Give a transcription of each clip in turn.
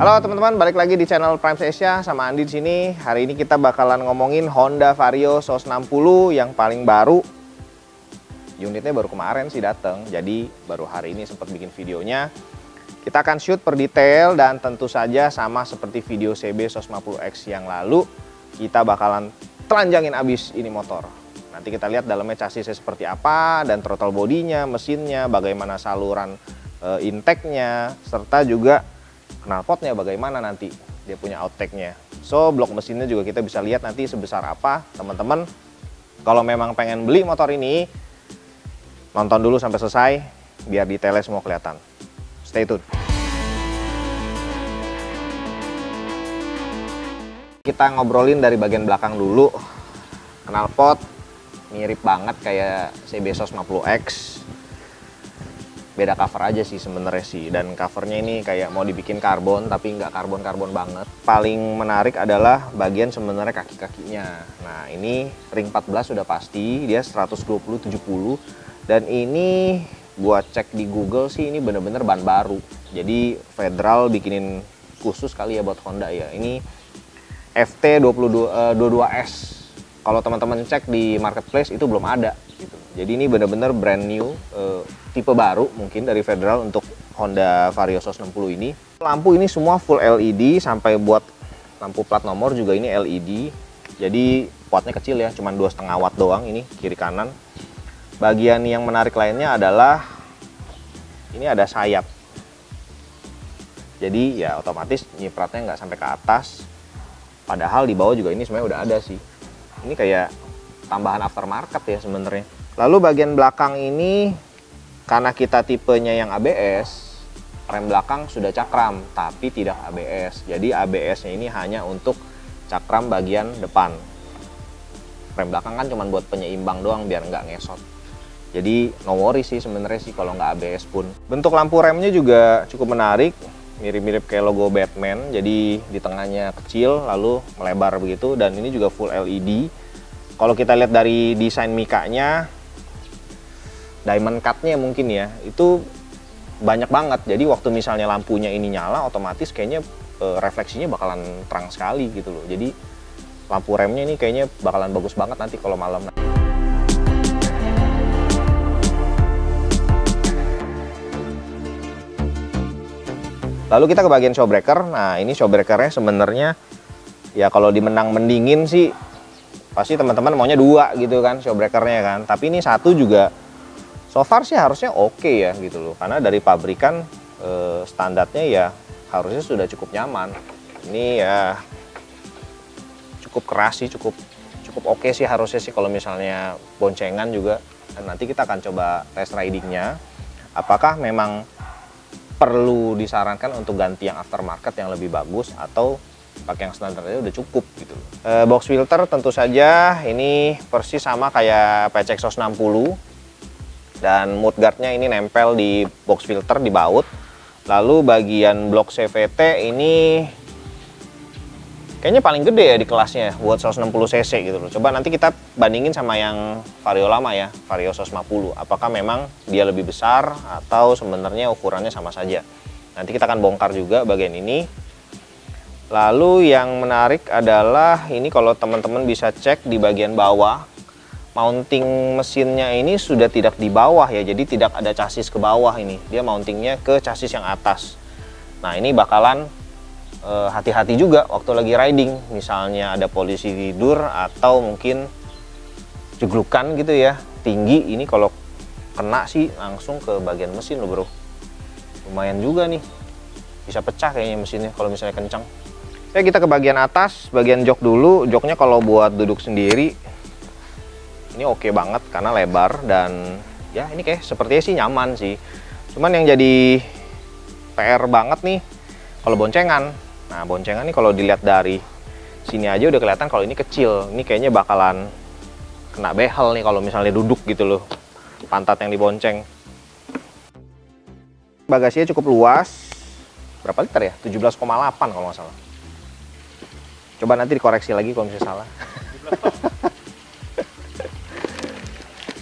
Halo teman-teman, balik lagi di channel Primes Asia sama Andi di sini. Hari ini kita bakalan ngomongin Honda Vario SOS 60 yang paling baru. Unitnya baru kemarin sih datang, jadi baru hari ini sempat bikin videonya. Kita akan shoot per detail dan tentu saja sama seperti video CB SOS 50X yang lalu, kita bakalan telanjangin abis ini motor. Nanti kita lihat dalamnya chassisnya seperti apa dan throttle bodinya, mesinnya, bagaimana saluran intake-nya, serta juga knalpotnya bagaimana nanti dia punya outtake-nya. So blok mesinnya juga kita bisa lihat nanti sebesar apa. Teman-teman kalau memang pengen beli motor ini, nonton dulu sampai selesai biar detailnya semua kelihatan. Stay tune. Kita ngobrolin dari bagian belakang dulu. Knalpot mirip banget kayak CB SOS 50X. Beda cover aja sih sebenarnya sih, dan covernya ini kayak mau dibikin karbon tapi nggak karbon banget. Paling menarik adalah bagian sebenarnya kaki-kakinya. Nah ini ring 14 sudah pasti, dia 120/70, dan ini buat cek di Google sih ini bener-bener ban baru. Jadi Federal bikinin khusus kali ya buat Honda ya. Ini FT22S. Kalau teman-teman cek di marketplace itu belum ada gitu. Jadi ini bener-bener brand new, tipe baru mungkin dari Federal untuk Honda Vario SOS 60 ini. Lampu ini semua full LED, sampai buat lampu plat nomor juga ini LED. Jadi wattnya kecil ya, cuman 2,5 watt doang ini kiri kanan. Bagian yang menarik lainnya adalah ini ada sayap. Jadi ya otomatis nyipratnya nggak sampai ke atas. Padahal di bawah juga ini sebenarnya udah ada sih. Ini kayak tambahan aftermarket ya sebenarnya. Lalu bagian belakang ini karena kita tipenya yang ABS, rem belakang sudah cakram tapi tidak ABS. Jadi ABS-nya ini hanya untuk cakram bagian depan. Rem belakang kan cuma buat penyeimbang doang biar nggak ngesot. Jadi no worry sih sebenarnya sih kalau nggak ABS pun. Bentuk lampu remnya juga cukup menarik, mirip-mirip kayak logo Batman. Jadi di tengahnya kecil lalu melebar begitu, dan ini juga full LED. Kalau kita lihat dari desain mikanya, diamond cut-nya mungkin ya, itu banyak banget. Jadi waktu misalnya lampunya ini nyala, otomatis kayaknya refleksinya bakalan terang sekali gitu loh. Jadi lampu remnya ini kayaknya bakalan bagus banget nanti kalau malam. Lalu kita ke bagian showbreaker. Nah ini showbreakernya sebenarnya ya kalau dimenang mendingin sih pasti teman-teman maunya 2 gitu kan showbreakernya kan. Tapi ini satu juga so far sih harusnya oke ya gitu loh. Karena dari pabrikan standarnya ya harusnya sudah cukup nyaman. Ini ya cukup keras sih, cukup oke sih harusnya sih kalau misalnya boncengan juga. Dan nanti kita akan coba test ridingnya. Apakah memang perlu disarankan untuk ganti yang aftermarket yang lebih bagus atau pakai yang standar aja udah cukup gitu. Box filter tentu saja ini persis sama kayak PCX SOS 60, dan mudguardnya ini nempel di box filter di baut. Lalu bagian blok CVT ini kayaknya paling gede ya di kelasnya buat 160 cc gitu loh. Coba nanti kita bandingin sama yang Vario lama ya, Vario SOS 50. Apakah memang dia lebih besar atau sebenarnya ukurannya sama saja. Nanti kita akan bongkar juga bagian ini. Lalu yang menarik adalah ini kalau teman-teman bisa cek di bagian bawah, mounting mesinnya ini sudah tidak di bawah ya. Jadi tidak ada chassis ke bawah ini. Dia mountingnya ke chassis yang atas. Nah ini bakalan hati-hati juga waktu lagi riding, misalnya ada polisi tidur atau mungkin jeglukan gitu ya tinggi, ini kalau kena sih langsung ke bagian mesin loh bro, lumayan juga nih, bisa pecah kayaknya mesinnya kalau misalnya kencang. Oke, kita ke bagian atas, bagian jok dulu. Joknya kalau buat duduk sendiri ini oke banget karena lebar dan ya ini kayak sepertinya sih nyaman sih. Cuman yang jadi PR banget nih kalau boncengan. Nah boncengan nih kalau dilihat dari sini aja udah kelihatan kalau ini kecil. Ini kayaknya bakalan kena behel nih kalau misalnya duduk gitu loh, pantat yang dibonceng. Bagasinya cukup luas. Berapa liter ya? 17,8 kalau nggak salah. Coba nanti dikoreksi lagi kalau misalnya salah.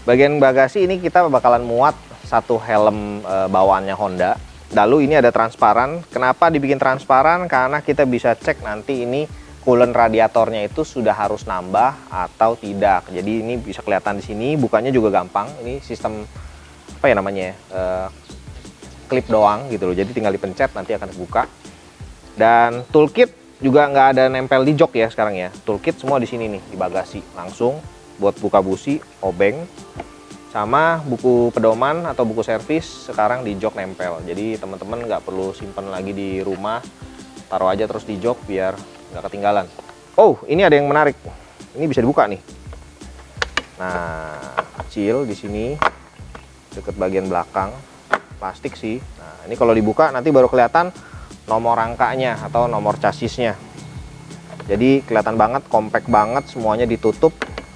Bagian bagasi ini kita bakalan muat satu helm bawaannya Honda. Lalu ini ada transparan. Kenapa dibikin transparan? Karena kita bisa cek nanti ini coolant radiatornya itu sudah harus nambah atau tidak. Jadi ini bisa kelihatan di sini, bukanya juga gampang. Ini sistem apa ya namanya? Klip doang gitu loh. Jadi tinggal dipencet nanti akan terbuka. Dan toolkit juga nggak ada nempel di jok ya sekarang ya. Toolkit semua di sini nih di bagasi langsung buat buka busi, obeng. Sama buku pedoman atau buku servis sekarang di jok nempel. Jadi teman-teman nggak perlu simpen lagi di rumah, taruh aja terus di jok biar nggak ketinggalan. Oh, ini ada yang menarik. Ini bisa dibuka nih. Nah, kecil di sini deket bagian belakang, plastik sih. Nah, ini kalau dibuka nanti baru kelihatan nomor rangkanya atau nomor chassisnya. Jadi kelihatan banget, compact banget, semuanya ditutup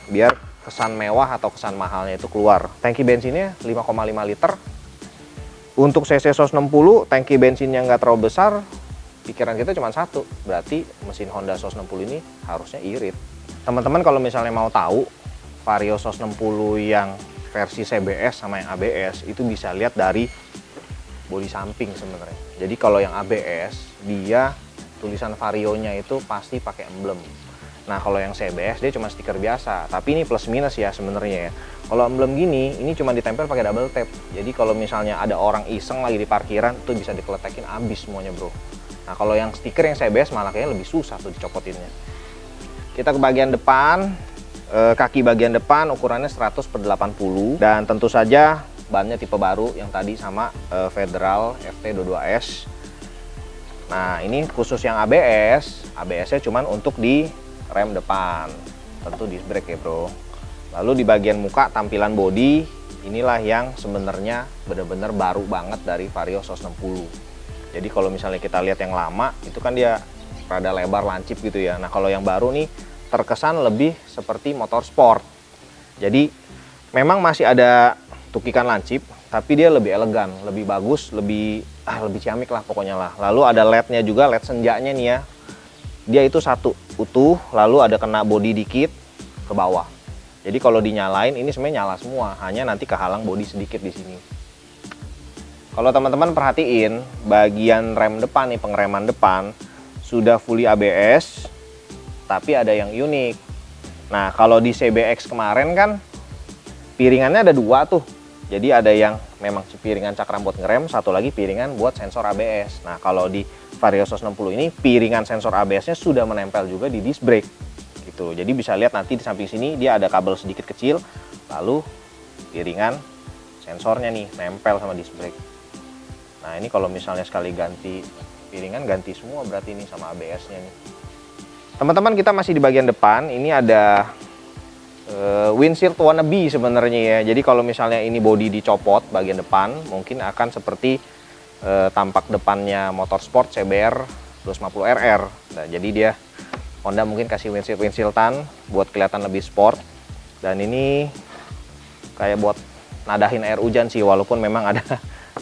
biar kesan mewah atau kesan mahalnya itu keluar. Tangki bensinnya 5,5 liter. Untuk CC 160, tangki bensinnya nggak terlalu besar. Pikiran kita cuma satu, berarti mesin Honda 160 ini harusnya irit. Teman-teman kalau misalnya mau tahu Vario 160 yang versi CBS sama yang ABS itu bisa lihat dari bodi samping sebenarnya. Jadi kalau yang ABS dia tulisan Varionya itu pasti pakai emblem. Nah kalau yang CBS dia cuma stiker biasa, tapi ini plus minus ya sebenarnya ya. Kalau emblem gini, ini cuma ditempel pakai double tape. Jadi kalau misalnya ada orang iseng lagi di parkiran, tuh bisa dikeletekin abis semuanya bro. Nah kalau yang stiker yang CBS malah kayaknya lebih susah tuh dicopotinnya. Kita ke bagian depan, kaki bagian depan ukurannya 100/80 dan tentu saja bannya tipe baru yang tadi sama Federal FT22S. Nah ini khusus yang ABS, ABS-nya cuman untuk di rem depan, tentu disc brake ya bro. Lalu di bagian muka tampilan bodi inilah yang sebenarnya benar-benar baru banget dari Vario 160. Jadi kalau misalnya kita lihat yang lama itu kan dia rada lebar lancip gitu ya. Nah kalau yang baru nih terkesan lebih seperti motor sport. Jadi memang masih ada tukikan lancip, tapi dia lebih elegan, lebih bagus, lebih ciamik lah pokoknya lah. Lalu ada LED-nya juga, LED senjanya nih ya. Dia itu satu utuh, lalu ada kena bodi dikit ke bawah. Jadi kalau dinyalain ini sebenarnya nyala semua, hanya nanti kehalang bodi sedikit di sini. Kalau teman-teman perhatiin bagian rem depan nih, pengereman depan sudah fully ABS, tapi ada yang unik. Nah kalau di CBX kemarin kan piringannya ada dua tuh. Jadi ada yang memang piringan cakram buat ngerem, satu lagi piringan buat sensor ABS. Nah kalau di Vario 160 ini piringan sensor ABS-nya sudah menempel juga di disc brake gitu. Jadi bisa lihat nanti di samping sini dia ada kabel sedikit kecil, lalu piringan sensornya nih nempel sama disc brake. Nah ini kalau misalnya sekali ganti piringan ganti semua berarti ini sama ABS-nya nih. Teman-teman kita masih di bagian depan, ini ada windshield wannabe sebenarnya ya. Jadi kalau misalnya ini bodi dicopot bagian depan mungkin akan seperti tampak depannya motorsport CBR 250RR. Nah, jadi dia Honda mungkin kasih windshieldan buat kelihatan lebih sport. Dan ini kayak buat nadahin air hujan sih, walaupun memang ada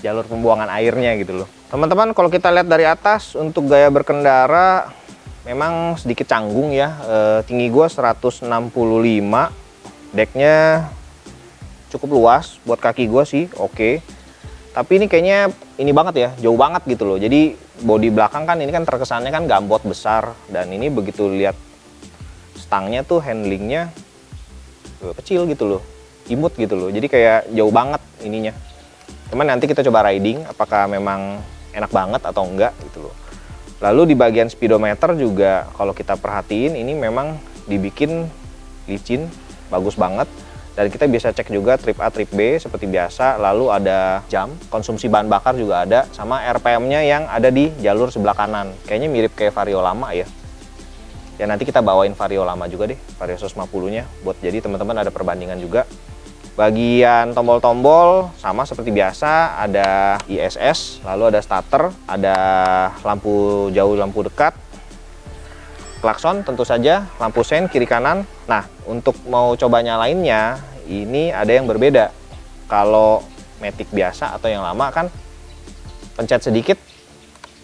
jalur pembuangan airnya gitu loh. Teman-teman kalau kita lihat dari atas untuk gaya berkendara memang sedikit canggung ya. Tinggi gua 165, decknya cukup luas buat kaki gua sih, oke. Tapi ini kayaknya ini banget ya, jauh banget gitu loh. Jadi bodi belakang kan ini kan terkesannya kan gambot besar, dan ini begitu lihat stangnya tuh handlingnya kecil gitu loh, imut gitu loh. Jadi kayak jauh banget ininya. Cuman nanti kita coba riding apakah memang enak banget atau enggak gitu loh. Lalu di bagian speedometer juga kalau kita perhatiin ini memang dibikin licin, bagus banget. Dan kita bisa cek juga trip A, trip B seperti biasa. Lalu ada jam, konsumsi bahan bakar juga ada, sama RPM-nya yang ada di jalur sebelah kanan. Kayaknya mirip kayak Vario lama ya. Ya nanti kita bawain Vario lama juga deh, Vario 150-nya. Buat jadi teman-teman ada perbandingan juga. Bagian tombol-tombol sama seperti biasa, ada ISS, lalu ada starter, ada lampu jauh, lampu dekat, klakson tentu saja, lampu sein kiri kanan. Nah untuk mau coba nyalainnya ini ada yang berbeda. Kalau Matic biasa atau yang lama kan pencet sedikit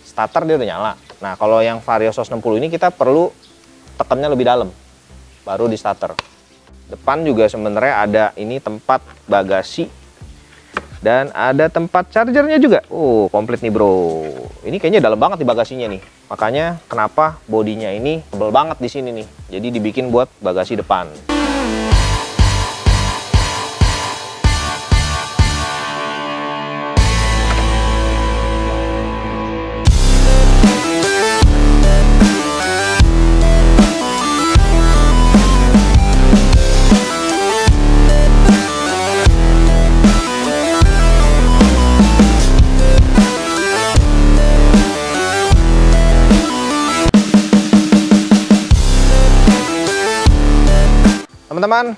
starter dia udah nyala. Nah kalau yang Vario 160 ini kita perlu tekannya lebih dalam baru di starter. Depan juga sebenarnya ada ini tempat bagasi Dan ada tempat chargernya juga. Oh, komplit nih bro. Ini kayaknya dalam banget di bagasinya nih. Makanya kenapa bodinya ini tebel banget di sini nih. Jadi dibikin buat bagasi depan. Teman-teman,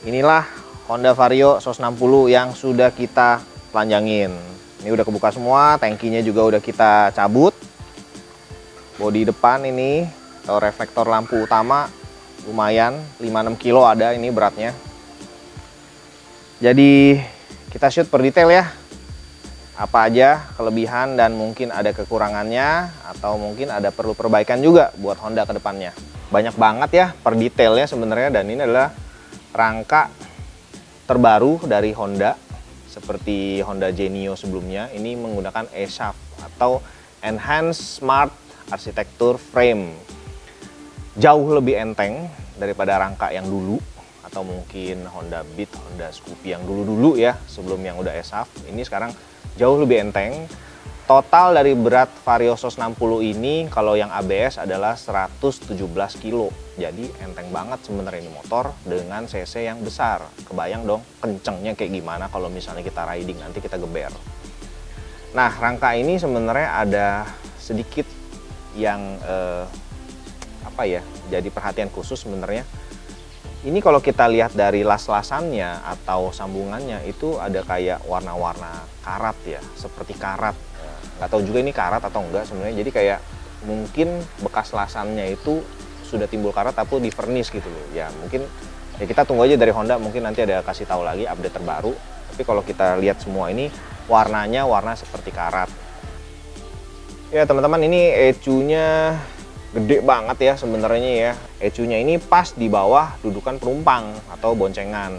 inilah Honda Vario 160 yang sudah kita telanjangin. Ini udah kebuka semua, tangkinya juga udah kita cabut. Bodi depan ini atau reflektor lampu utama lumayan 5-6 kilo ada ini beratnya. Jadi kita shoot per detail ya. Apa aja kelebihan dan mungkin ada kekurangannya atau mungkin ada perlu perbaikan juga buat Honda ke depannya. Banyak banget ya per detailnya sebenarnya, dan ini adalah rangka terbaru dari Honda seperti Honda Genio sebelumnya. Ini menggunakan ESAF atau Enhanced Smart Architecture Frame. Jauh lebih enteng daripada rangka yang dulu atau mungkin Honda Beat, Honda Scoopy yang dulu-dulu ya sebelum yang udah ESAF. Ini sekarang jauh lebih enteng. Total dari berat Vario 160 ini kalau yang ABS adalah 117 kilo. Jadi enteng banget sebenarnya ini motor dengan cc yang besar. Kebayang dong kencengnya kayak gimana kalau misalnya kita riding nanti kita geber. Nah, rangka ini sebenarnya ada sedikit yang jadi perhatian khusus sebenarnya. Ini kalau kita lihat dari las-lasannya atau sambungannya itu ada kayak warna-warna karat ya, seperti karat. Nggak tahu juga ini karat atau enggak sebenarnya. Jadi kayak mungkin bekas lasannya itu sudah timbul karat atau di vernis gitu loh. Ya mungkin ya kita tunggu aja dari Honda, mungkin nanti ada kasih tahu lagi update terbaru. Tapi kalau kita lihat semua ini warnanya warna seperti karat. Ya teman-teman, ini ECU-nya gede banget ya sebenarnya ya. ECU-nya ini pas di bawah dudukan penumpang atau boncengan.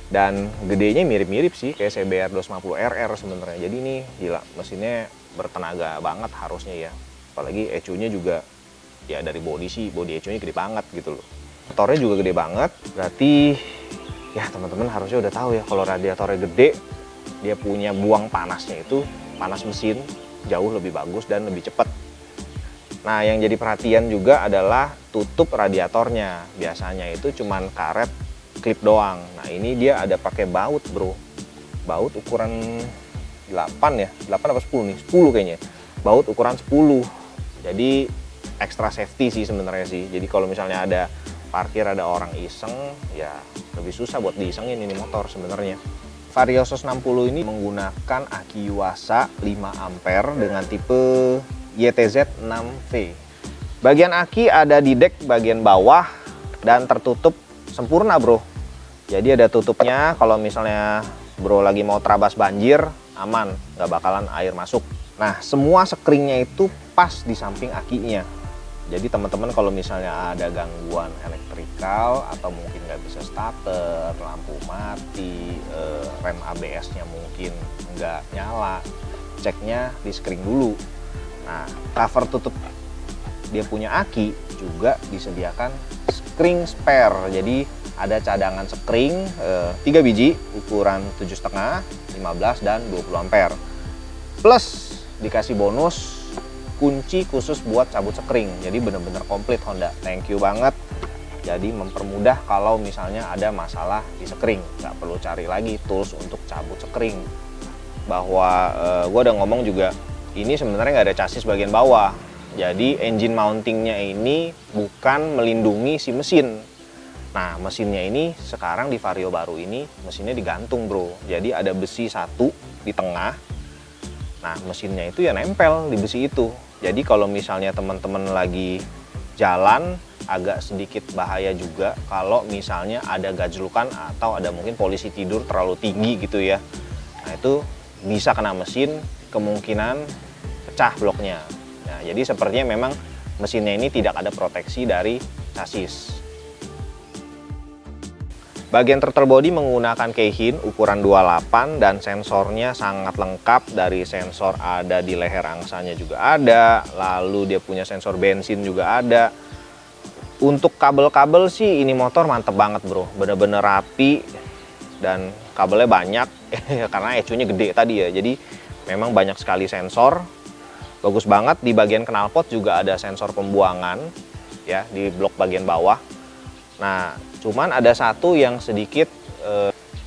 Dan gedenya mirip-mirip sih kayak CBR 250RR sebenarnya. Jadi ini gila, mesinnya bertenaga banget harusnya ya. Apalagi ECU-nya juga ya dari body sih, body ECU-nya gede banget gitu loh. Motornya juga gede banget, berarti ya teman-teman harusnya udah tahu ya kalau radiatornya gede, dia punya buang panasnya itu, panas mesin jauh lebih bagus dan lebih cepat. Nah, yang jadi perhatian juga adalah tutup radiatornya. Biasanya itu cuman karet klip doang. Nah, ini dia ada pakai baut, bro. Baut ukuran 8 ya, 8 apa 10 nih? 10 kayaknya. Baut ukuran 10. Jadi extra safety sih sebenarnya sih. Jadi kalau misalnya ada parkir, ada orang iseng, ya lebih susah buat diisengin ini motor sebenarnya. Vario 160 ini menggunakan aki Yuasa 5 ampere dengan tipe YTZ 6V. Bagian aki ada di dek bagian bawah dan tertutup sempurna, bro. Jadi ada tutupnya, kalau misalnya bro lagi mau terabas banjir, aman, nggak bakalan air masuk. Nah, semua sekringnya itu pas di samping akinya. Jadi teman-teman kalau misalnya ada gangguan elektrikal atau mungkin nggak bisa starter, lampu mati, rem ABS-nya mungkin nggak nyala, ceknya di skring dulu. Nah, cover tutup dia punya aki juga disediakan skring spare. Jadi ada cadangan skring 3 biji ukuran 7,5, 15 dan 20 ampere. Plus dikasih bonus kunci khusus buat cabut skring. Jadi bener-bener komplit Honda. Thank you banget. Jadi mempermudah kalau misalnya ada masalah di skring, nggak perlu cari lagi tools untuk cabut skring. Bahwa gue udah ngomong juga, ini sebenarnya nggak ada chassis bagian bawah. Jadi engine mountingnya ini bukan melindungi si mesin. Nah, mesinnya ini sekarang di Vario baru ini mesinnya digantung, bro. Jadi ada besi satu di tengah. Nah, mesinnya itu ya nempel di besi itu. Jadi kalau misalnya teman-teman lagi jalan agak sedikit bahaya juga kalau misalnya ada gajlukan atau ada mungkin polisi tidur terlalu tinggi gitu ya. Nah, itu bisa kena mesin, kemungkinan pecah bloknya. Nah, jadi sepertinya memang mesinnya ini tidak ada proteksi dari chassis. Bagian throttle body menggunakan Keihin ukuran 28 dan sensornya sangat lengkap. Dari sensor ada di leher angsanya juga ada, lalu dia punya sensor bensin juga ada. Untuk kabel-kabel sih ini motor mantep banget bro, bener-bener rapi dan kabelnya banyak karena ECU-nya gede tadi ya, jadi memang banyak sekali sensor. Bagus banget. Di bagian knalpot juga ada sensor pembuangan ya di blok bagian bawah. Nah, cuman ada satu yang sedikit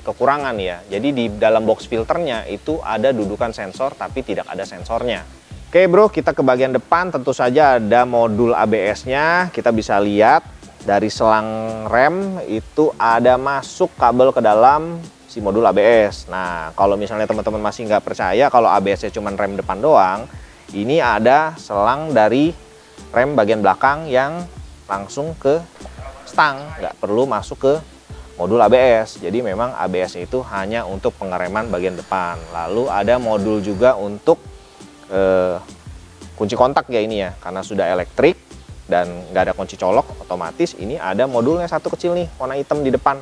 kekurangan ya. Jadi di dalam box filternya itu ada dudukan sensor tapi tidak ada sensornya. Oke bro, kita ke bagian depan. Tentu saja ada modul ABS-nya. Kita bisa lihat dari selang rem itu ada masuk kabel ke dalam si modul ABS. Nah, kalau misalnya teman-teman masih nggak percaya kalau ABS-nya cuma rem depan doang, ini ada selang dari rem bagian belakang yang langsung ke stang, nggak perlu masuk ke modul ABS. Jadi memang ABS itu hanya untuk pengereman bagian depan. Lalu ada modul juga untuk kunci kontak ya ini ya, karena sudah elektrik dan nggak ada kunci colok, otomatis ini ada modulnya satu kecil nih warna hitam di depan.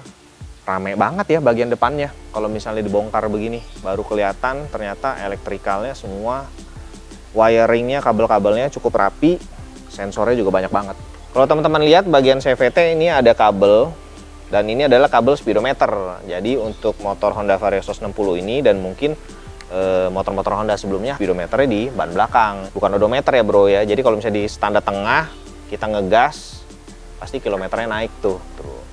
Rame banget ya bagian depannya. Kalau misalnya dibongkar begini baru kelihatan ternyata elektrikalnya semua, wiringnya, kabel-kabelnya cukup rapi, sensornya juga banyak banget. Kalau teman-teman lihat bagian CVT ini ada kabel, dan ini adalah kabel speedometer. Jadi untuk motor Honda Vario 160 ini dan mungkin motor-motor Honda sebelumnya, speedometernya di ban belakang, bukan odometer ya bro ya. Jadi kalau misalnya di standar tengah kita ngegas pasti kilometernya naik tuh.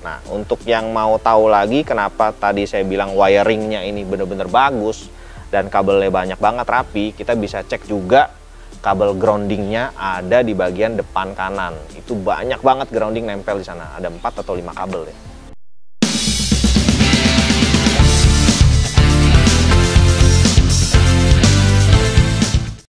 Nah, untuk yang mau tahu lagi kenapa tadi saya bilang wiringnya ini bener-bener bagus dan kabelnya banyak banget rapi, kita bisa cek juga kabel groundingnya ada di bagian depan kanan. Itu banyak banget grounding nempel di sana, ada 4 atau 5 kabel ya.